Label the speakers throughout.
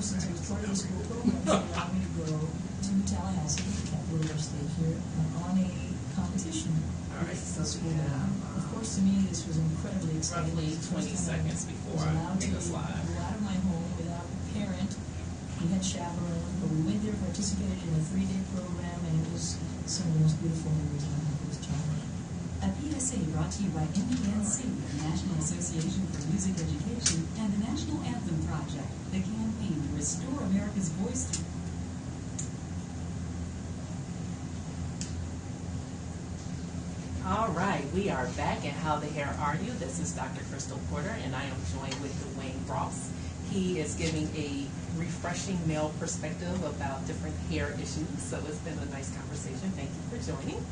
Speaker 1: since I was part of the school program, they allowed me to go to Tallahassee, the capital of our state here, on a competition.
Speaker 2: All right, so
Speaker 1: Of course, to me, this was incredibly exciting.
Speaker 2: roughly 20 seconds before I make us live.
Speaker 1: Go out of my home without a parent. We had chaperones, but we went there, participated in a 3-day program, and it was some of the most beautiful memories I have with child.
Speaker 3: A PSA brought to you by NPNC, the National Association for Music Education, and the National Anthem Project, the campaign to restore America's voice through.
Speaker 2: All right, we are back, and how the hair are you? This is Dr. Crystal Porter, and I am joined with Dwayne Ross. He is giving a refreshing male perspective about different hair issues, so it's been a nice conversation. Thank you for joining.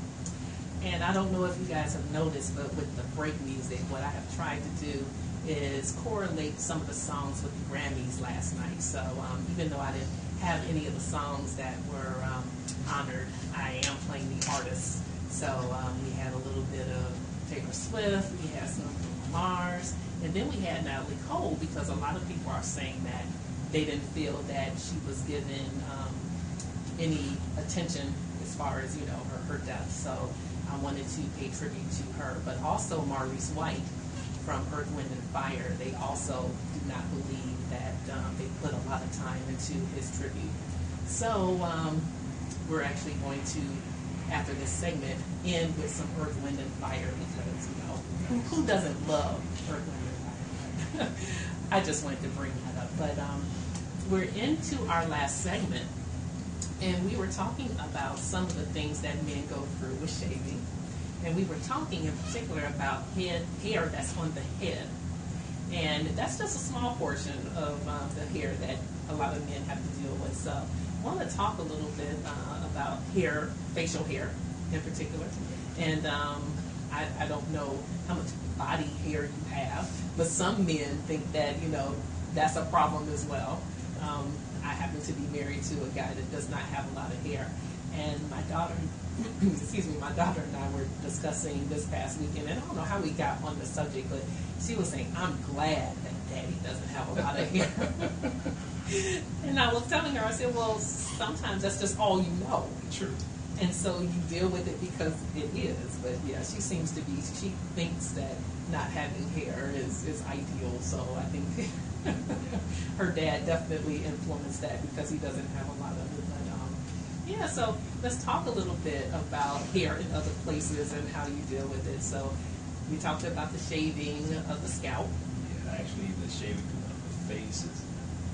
Speaker 2: And I don't know if you guys have noticed, but with the break music, what I have tried to do is correlate some of the songs with the Grammys last night. So even though I didn't have any of the songs that were honored, I am playing the artists. So we had a little bit of Taylor Swift, we had some from Mars, and then we had Natalie Cole, because a lot of people are saying that they didn't feel that she was given any attention as far as, you know, her death. So I wanted to pay tribute to her, but also Maurice White from Earth, Wind, and Fire. They also do not believe that they put a lot of time into his tribute. So we're actually going to, after this segment, end with some Earth, Wind, and Fire, because, you know, who doesn't love Earth, Wind, and Fire? I just wanted to bring that up. But we're into our last segment, and we were talking about some of the things that men go through with shaving. And we were talking in particular about hair that's on the head. And that's just a small portion of the hair that a lot of men have to deal with. So I want to talk a little bit about hair, facial hair in particular. And I don't know how much body hair you have, but some men think that, you know, that's a problem as well. I happen to be married to a guy that does not have a lot of hair. And my daughter, my daughter and I were discussing this past weekend, and I don't know how we got on the subject, but she was saying, I'm glad that Daddy doesn't have a lot of hair. And I was telling her, I said, well, sometimes that's just all you know.
Speaker 4: True.
Speaker 2: And so you deal with it because it is. But yeah, she seems to be, she thinks that not having hair is ideal. So I think her dad definitely influenced that, because he doesn't have a lot of it. But yeah, so let's talk a little bit about hair in other places and how you deal with it. So we talked about the shaving of the scalp.
Speaker 4: Yeah, actually the shaving of the face is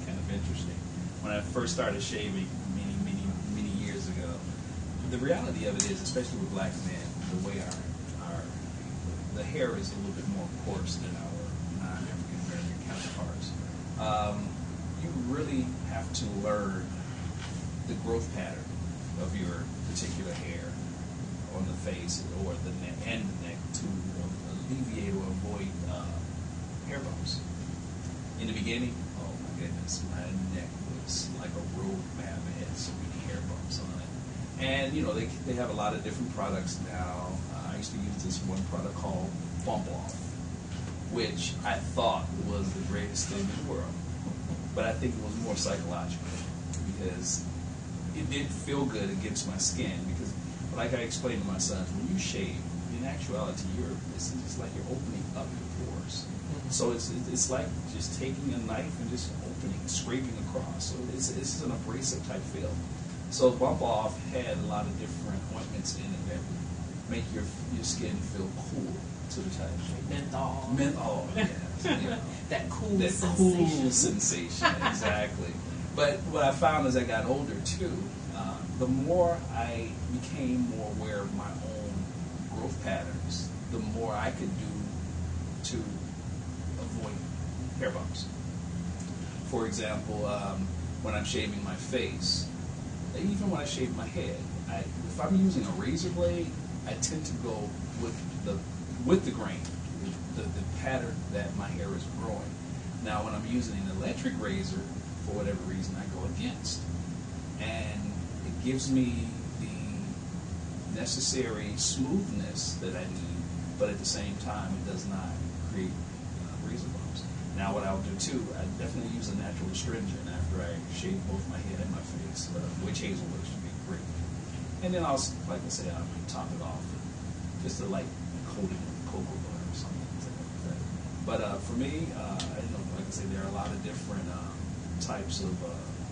Speaker 4: kind of interesting. When I first started shaving many years ago, the reality of it is, especially with black men, the way the hair is a little bit more coarse than our non-African American counterparts. You really have to learn the growth pattern of your particular hair on the face or the neck and the neck to alleviate or avoid hair bumps. In the beginning, oh my goodness, my neck was like a road map. It had so many hair bumps on it. And you know, they have a lot of different products now. I used to use this one product called Bump Off, which I thought was the greatest thing in the world. But I think it was more psychological, because it did feel good against my skin. Because, like I explained to my sons, when you shave, in actuality, it's just like you're opening up your pores. So it's like just taking a knife and just opening, scraping across. So it's an abrasive type feel. So Bump Off had a lot of different ointments in it that would make your skin feel cool to the touch.
Speaker 2: Menthol.
Speaker 4: Menthol, yes. You know,
Speaker 2: that cool
Speaker 4: sensation, exactly. But what I found as I got older too, the more I became more aware of my own growth patterns, the more I could do to avoid hair bumps. For example, when I'm shaving my face, even when I shave my head, if I'm using a razor blade, I tend to go with the grain, the pattern that my hair is growing. Now, when I'm using an electric razor, for whatever reason, I go against. And it gives me the necessary smoothness that I need, but at the same time, it does not create razor bumps. Now what I'll do too, I definitely use a natural astringent after I shave both my head and my face, witch hazel would be great. And then I'll, like I say, I'll top it off with just a light coating of cocoa butter or something like that. But for me, like I say, there are a lot of different types of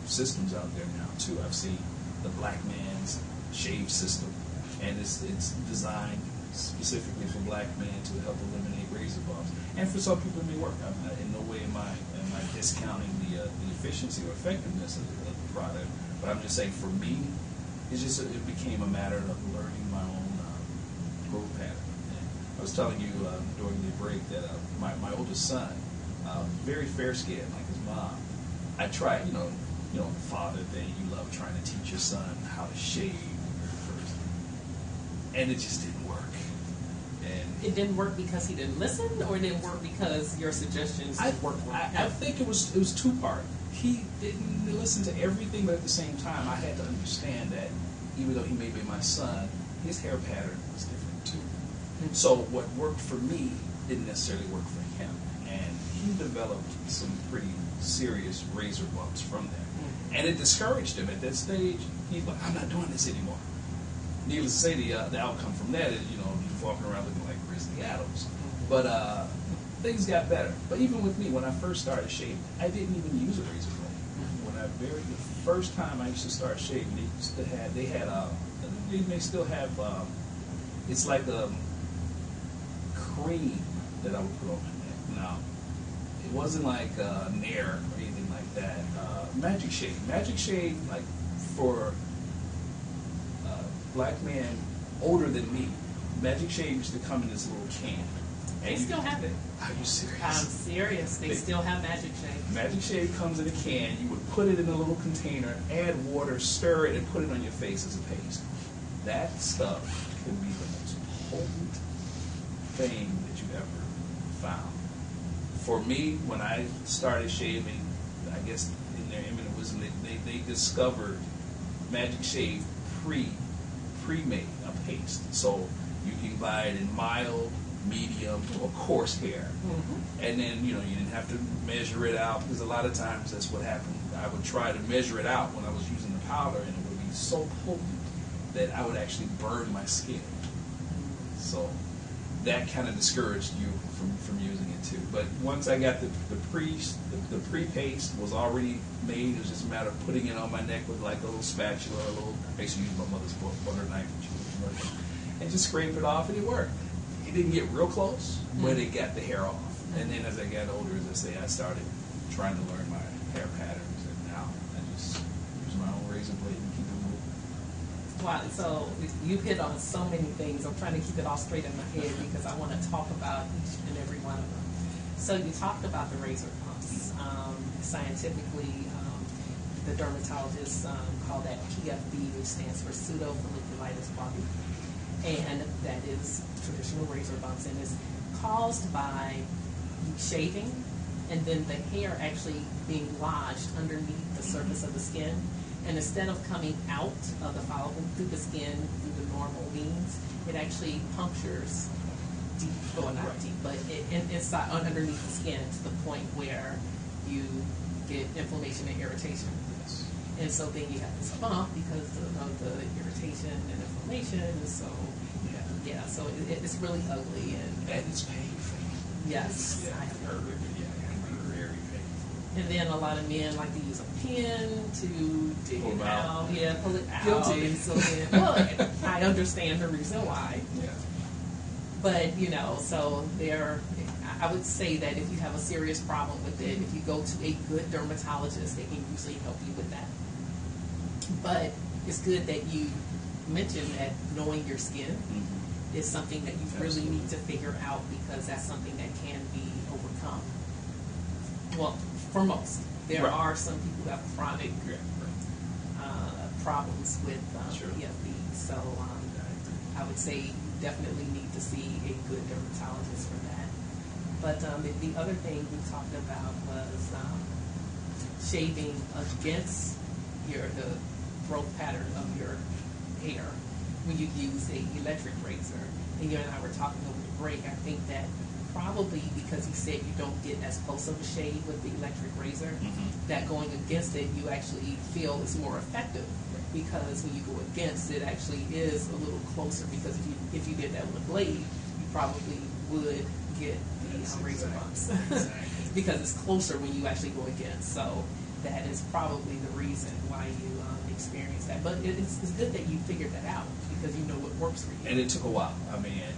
Speaker 4: systems out there now too. I've seen the black man's shave system, and it's designed specifically for black men to help eliminate razor bumps. And for some people it may work. In no way am I discounting the efficiency or effectiveness of the product, but I'm just saying for me, it became a matter of learning my own growth pattern. And I was telling you during the break that my oldest son, very fair-skinned like his mom, I tried, father thing, you love trying to teach your son how to shave first, and it just didn't work. And
Speaker 2: it didn't work because he didn't listen, or it didn't work because your suggestions didn't work?
Speaker 4: I think it was two-part. He didn't listen to everything, but at the same time, I had to understand that even though he may be my son, his hair pattern was different too. Mm-hmm. So what worked for me didn't necessarily work for him, and he developed some pretty serious razor bumps from that. Mm-hmm. And it discouraged him at that stage. He's like, I'm not doing this anymore. Needless to say, the outcome from that is, he's walking around looking like Grizzly Adams. But things got better. But even with me, when I first started shaving, I didn't even use a razor blade. The first time I used to start shaving, they may still have, it's like a cream that I would put on my neck. Now, it wasn't like Nair or anything like that. Magic Shave, like for black man older than me, Magic Shave used to come in this little can.
Speaker 2: They still have it.
Speaker 4: Are you serious?
Speaker 2: I'm serious. They still have Magic Shave.
Speaker 4: Magic Shave comes in a can. You would put it in a little container, add water, stir it, and put it on your face as a paste. That stuff can be the most potent thing that you've ever found. For me, when I started shaving, I guess in their imminent wisdom, they discovered Magic Shave pre-made, a paste. So you can buy it in mild, medium, or coarse hair. Mm-hmm. And then, you didn't have to measure it out, because a lot of times that's what happened. I would try to measure it out when I was using the powder, and it would be so potent that I would actually burn my skin. So that kind of discouraged you from using it too. But once I got the pre-paste was already made, it was just a matter of putting it on my neck with like a little spatula, I used to use my mother's butter knife, and just scrape it off, and it worked. It didn't get real close, but it got the hair off. And then as I got older, as I say, I started trying to learn my hair patterns, and now I just use my own razor blade and keep it moving.
Speaker 2: Wow, so you've hit on so many things. I'm trying to keep it all straight in my head because I want to talk about each and every one of them. So you talked about the razor pumps. Scientifically, the dermatologists call that PFB, which stands for pseudofolliculitis bump. And that is traditional razor bumps, and is caused by shaving and then the hair actually being lodged underneath the surface of the skin. And instead of coming out of the follicle through the skin through the normal means, it actually punctures deep, or not deep, but inside, underneath the skin, to the point where you get inflammation and irritation.
Speaker 4: Yes.
Speaker 2: And so then you have this bump because of the irritation and inflammation, and so so it's really ugly, and
Speaker 4: it's painful.
Speaker 2: Yes,
Speaker 4: yeah,
Speaker 2: I have
Speaker 4: heard it. Yeah, it can be very painful.
Speaker 2: And then a lot of men like to use a pin to dig
Speaker 4: pull
Speaker 2: it out.
Speaker 4: out.
Speaker 2: Yeah, pull it out.
Speaker 4: Guilty.
Speaker 2: And so then, well, I understand the reason why.
Speaker 4: Yeah.
Speaker 2: But so I would say that if you have a serious problem with it, if you go to a good dermatologist, they can usually help you with that. But it's good that you mentioned that knowing your skin is something that you really need to figure out, because that's something that can be overcome. Well, for most. There are some people who have chronic problems with PFB. So I would say you definitely need to see a good dermatologist for that. But the other thing we talked about was shaving against the growth pattern of your hair when you use a electric razor. And you and I were talking over the break. I think that probably because you said you don't get as close of a shave with the electric razor, that going against it, you actually feel is more effective. Because when you go against it, actually is a little closer. Because if you did that with a blade, you probably would get the razor bumps because it's closer when you actually go against. So that is probably the reason why you experience that. But it's good that you figured that out because you know what works for you.
Speaker 4: And it took a while. I mean, and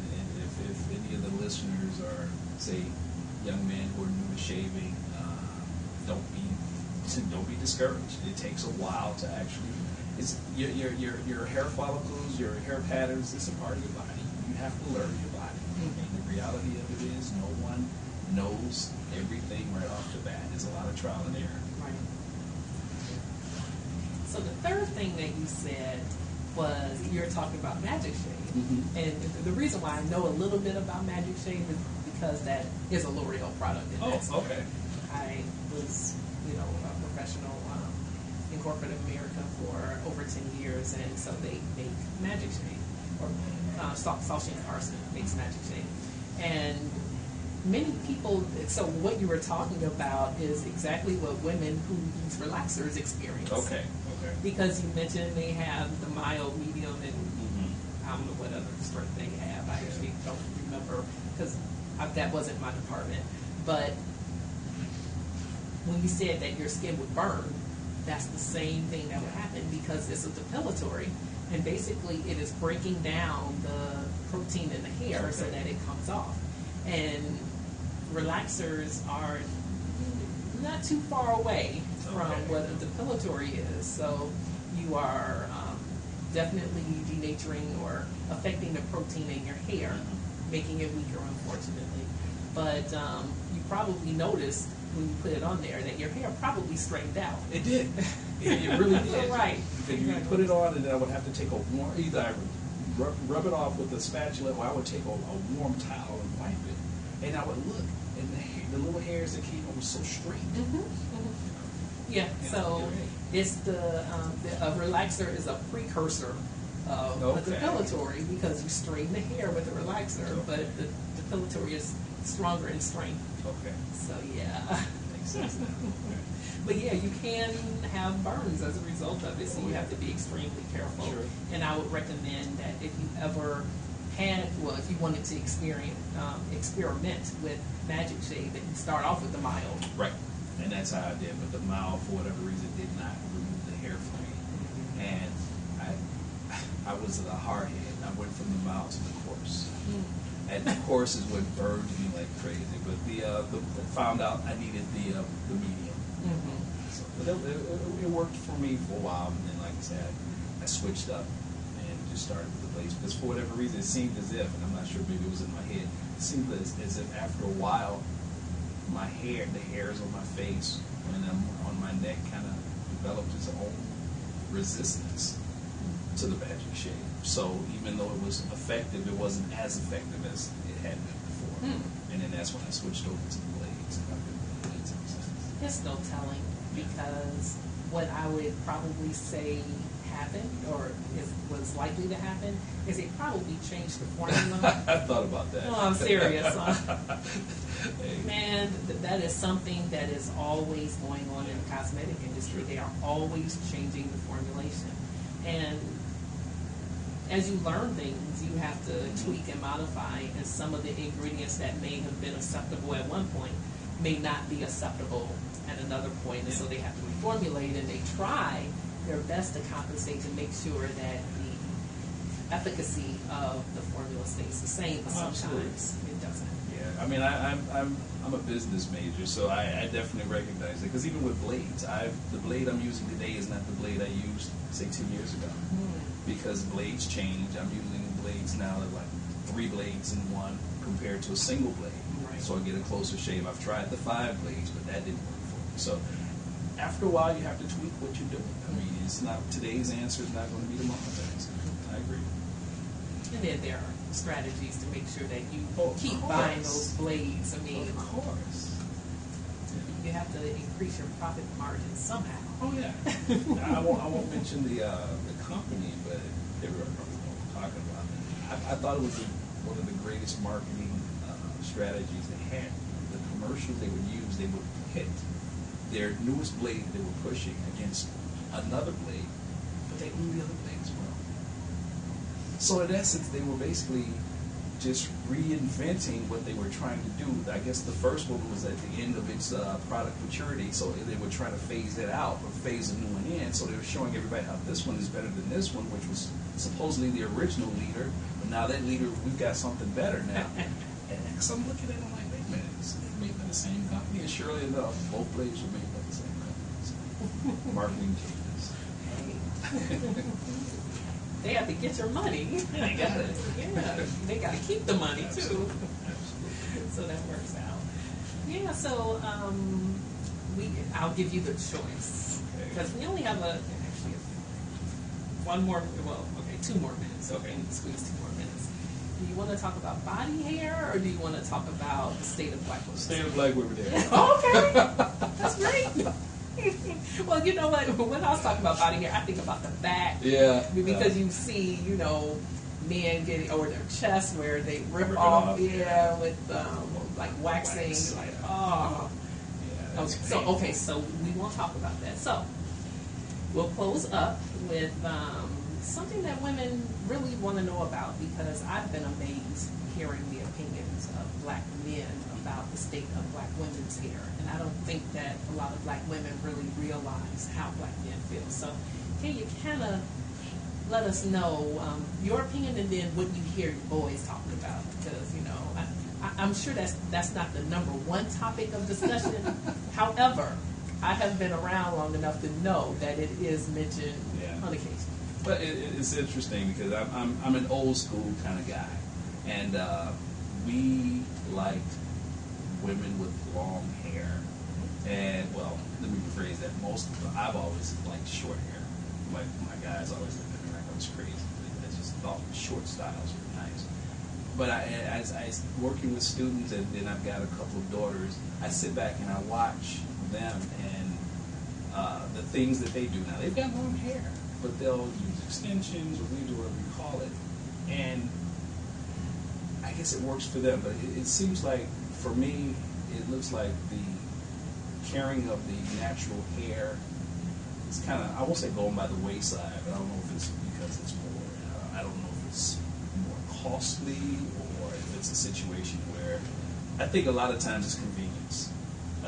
Speaker 4: if any of the listeners are, say, young men who are new to shaving, don't be discouraged. It takes a while to actually. It's your hair follicles, your hair patterns. It's a part of your body. You have to learn your body. And the reality of it is, no one knows everything right off the bat. There's a lot of trial and error.
Speaker 2: Right. So the third thing that you said was you were talking about Magic Shave, and the reason why I know a little bit about Magic Shave is because that is a L'Oreal product.
Speaker 4: Okay.
Speaker 2: I was, a professional in corporate America for over 10 years, and so they make Magic Shave, or Saoirse Carson makes Magic Shave, and many people. So what you were talking about is exactly what women who use relaxers experience.
Speaker 4: Okay.
Speaker 2: Because you mentioned they have the mild, medium, and I don't know what other strength they have. I actually don't remember because that wasn't my department. But when you said that your skin would burn, that's the same thing that would happen because it's a depilatory, and basically it is breaking down the protein in the hair so that it comes off. And relaxers are not too far away from what a depilatory is. So you are definitely denaturing or affecting the protein in your hair, making it weaker, unfortunately. But you probably noticed when you put it on there that your hair probably straightened out.
Speaker 4: It did. It really did.
Speaker 2: Right.
Speaker 4: Because you put it on, and then I would have to take a warm, either I would rub it off with a spatula, or I would take a warm towel and wipe it, and I would look, and the little hairs that came out were so straight.
Speaker 2: Yeah. So it's a relaxer is a precursor of a depilatory because you straighten the hair with a relaxer, but the depilatory is stronger in strength.
Speaker 4: Okay.
Speaker 2: So yeah.
Speaker 4: Makes sense now. Okay.
Speaker 2: But yeah, you can have burns as a result of it, so you have to be extremely careful.
Speaker 4: Sure.
Speaker 2: And I would recommend that if you ever if you wanted to experiment with Magic Shave, that you start off with the mild.
Speaker 4: Right. And that's how I did. But the mild, for whatever reason, did not remove the hair from me. And I was a hard head. I went from the mild to the coarse. And the coarse is what burned me like crazy. But the found out I needed the medium. So, but it worked for me for a while. And then, like I said, I switched up and just started with the blades. Because for whatever reason, it seemed as if, and I'm not sure, maybe it was in my head, it seemed as if after a while, the hairs on my face and on my neck kind of developed its own resistance to the Magic Shave. So even though it was effective, it wasn't as effective as it had been before. And then that's when I switched over to the blades. And I've been with the blades ever since.
Speaker 2: There's no telling because what I would probably say happened or was likely to happen is they probably changed the formula.
Speaker 4: I thought about that.
Speaker 2: No, I'm serious. Man, that is something that is always going on in the cosmetic industry. They are always changing the formulation. And as you learn things, you have to tweak and modify, and some of the ingredients that may have been acceptable at one point may not be acceptable at another point, and so they have to reformulate, and they try their best to compensate to make sure that the efficacy of the formula stays the same, but sometimes it doesn't.
Speaker 4: Yeah, I mean, I'm a business major, so I definitely recognize it. Because even with blades, the blade I'm using today is not the blade I used, say, 2 years ago. Because blades change. I'm using blades now that like 3 blades in one compared to a single blade.
Speaker 2: Right.
Speaker 4: So I get a closer shave. I've tried the 5 blades, but that didn't work for me. So after a while, you have to tweak what you're doing. I mean, it's not today's answer is not going to be tomorrow's answer. I agree.
Speaker 2: And then there are strategies to make sure that you keep
Speaker 4: course.
Speaker 2: buying those blades. I mean,
Speaker 4: Of course.
Speaker 2: you have to increase your profit margin somehow.
Speaker 4: Oh yeah. I won't mention the company, but they were probably what we're talking about. I thought it was one of the greatest marketing strategies they had. The commercials they would use, they would hit their newest blade they were pushing against another blade, but they owned the other blade as well. So in essence, they were basically just reinventing what they were trying to do. I guess the first one was at the end of its product maturity, so they were trying to phase it out or phase a new one in. So they were showing everybody how this one is better than this one, which was supposedly the original leader, but now that leader, we've got something better now. And so I'm looking at it, I'm like, wait a minute, it's made by the same company, and surely enough, both blades were made by the same company. So, marketing changes.
Speaker 2: They have to get your money.
Speaker 4: They got it.
Speaker 2: Yeah, they got to keep the money too.
Speaker 4: Absolutely.
Speaker 2: So that works out. Yeah. So I'll give you the choice because we only have one more. Well, okay, 2 more minutes.
Speaker 4: Okay.
Speaker 2: We can squeeze 2 more minutes. Do you want to talk about body hair, or do you want to talk about the state of black women?
Speaker 4: State of black women there.
Speaker 2: Okay, that's great. Well, you know what? When I was talking about body hair, I think about the back.
Speaker 4: Yeah.
Speaker 2: Because you see, men getting or their chest where they rip
Speaker 4: it
Speaker 2: off,
Speaker 4: off,
Speaker 2: with like waxing.
Speaker 4: Wax.
Speaker 2: Like, oh.
Speaker 4: Yeah,
Speaker 2: Okay,
Speaker 4: that's
Speaker 2: so we won't talk about that. So we'll close up with something that women really want to know about, because I've been amazed hearing the opinions of black men about the state of black women's hair, and I don't think that a lot of black women really realize how black men feel. So can you kind of let us know your opinion, and then what you hear your boys talking about? Because I'm sure that's not the #1 topic of discussion. However, I have been around long enough to know that it is mentioned on occasion.
Speaker 4: But it's interesting because I'm an old school kind of guy, and we liked women with long hair. And well, let me rephrase that. I've always liked short hair. My guys always looked at me like I was crazy. I just thought short styles were nice. But as I working with students, and then I've got a couple of daughters, I sit back and I watch them and the things that they do. Now they've got long hair, but they'll use extensions or weaves or whatever you call it, and I guess it works for them. But it seems like for me, it looks like the caring of the natural hair is kind of, I won't say going by the wayside, but I don't know if it's because it's more, I don't know if it's more costly or if it's a situation where I think a lot of times it's convenience.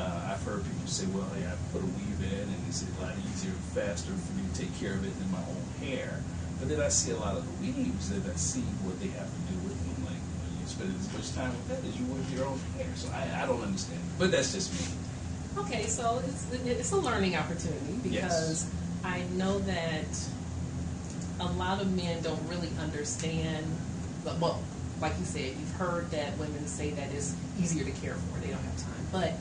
Speaker 4: I've heard people say, well, yeah, I put a weave in and it's a lot easier and faster for me to take care of it than my own hair. But then I see a lot of the weaves and I see what they have to do with them. Like, you spend as much time with that as you would your own hair. So I don't understand. But that's just me.
Speaker 2: Okay, so it's a learning opportunity, because I know that a lot of men don't really understand. Well, like you said, you've heard that women say that it's easier to care for. They don't have time.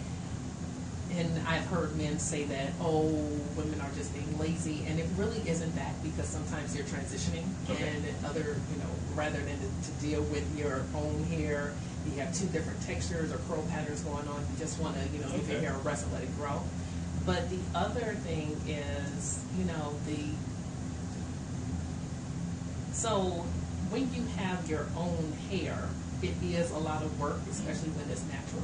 Speaker 2: And I've heard men say that, oh, women are just being lazy, and it really isn't that, because sometimes they're transitioning, and rather than to deal with your own hair, you have 2 different textures or curl patterns going on. You just want to, give your hair a rest and let it grow. But the other thing is, so when you have your own hair, it is a lot of work, especially when it's natural.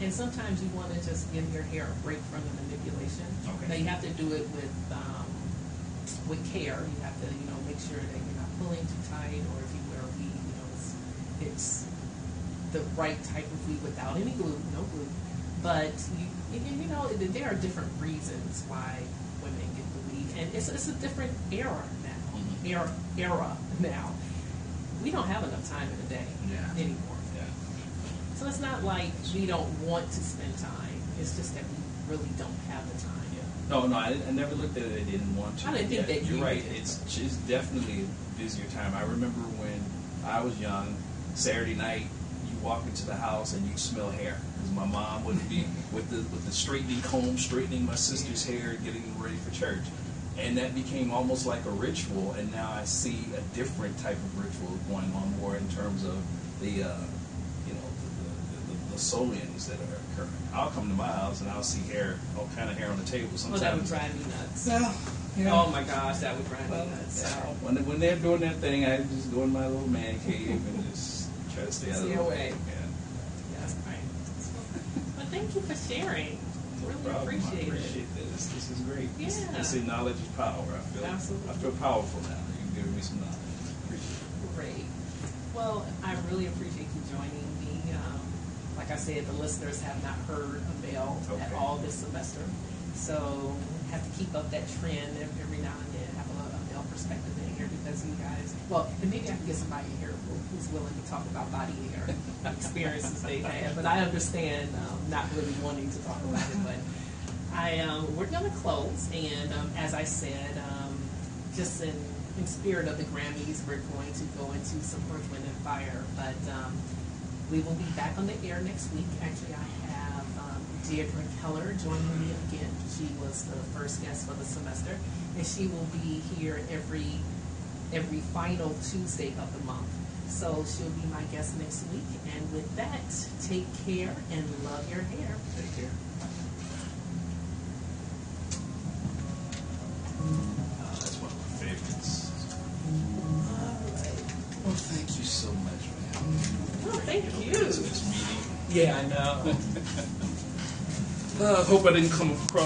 Speaker 2: And sometimes you want to just give your hair a break from the manipulation.
Speaker 4: Okay.
Speaker 2: Now you have to do it with care. You have to, make sure that you're not pulling too tight, or if you wear a weave, it's the right type of weave without any glue, no glue. But there are different reasons why women get the weave, and it's a different era now. Era now. We don't have enough time in a day anymore. So it's not like we don't want to spend time. It's just that we really don't have the time.
Speaker 4: No, I never looked at it. I didn't want to.
Speaker 2: I didn't think that
Speaker 4: you're
Speaker 2: you
Speaker 4: right.
Speaker 2: did.
Speaker 4: It's definitely a busier time. I remember when I was young, Saturday night, you walk into the house and you smell hair, because my mom would be with the straightening comb, straightening my sister's hair, getting them ready for church. And that became almost like a ritual, and now I see a different type of ritual going on, more in terms of the sew-ins that are occurring. I'll come to my house and I'll see all kind of hair on the table sometimes.
Speaker 2: Oh, that would drive me nuts.
Speaker 4: Yeah.
Speaker 2: Oh my gosh, that would drive me nuts.
Speaker 4: Yeah. When they're doing their thing, I just go in my little man cave and just try to stay out of the way.
Speaker 2: thank you for sharing.
Speaker 4: No
Speaker 2: Really
Speaker 4: problem.
Speaker 2: appreciate
Speaker 4: I appreciate this. This is great.
Speaker 2: Yeah.
Speaker 4: They say knowledge is power.
Speaker 2: Absolutely.
Speaker 4: I feel powerful now. You've given me some knowledge. Appreciate it.
Speaker 2: Great. Well, I really appreciate you joining me. Like I said, the listeners have not heard a male at all this semester. So have to keep up that trend every now and then, have a male perspective in here because you guys, well, and maybe I can get somebody in here who's willing to talk about body hair experiences they've had. But I understand not really wanting to talk about it. But we're going to close. And as I said, just in spirit of the Grammys, we're going to go into some Earth, Wind, and Fire. But we will be back on the air next week. Actually, I have Deirdre Keller joining me again. She was the first guest for the semester, and she will be here every final Tuesday of the month. So she'll be my guest next week. And with that, take care and love your hair.
Speaker 4: Take care. That's one of my favorites.
Speaker 2: All right.
Speaker 4: Well, thank you so much, man.
Speaker 2: Well, thank you.
Speaker 4: To this meeting.
Speaker 2: Yeah, I know.
Speaker 4: I hope I didn't come across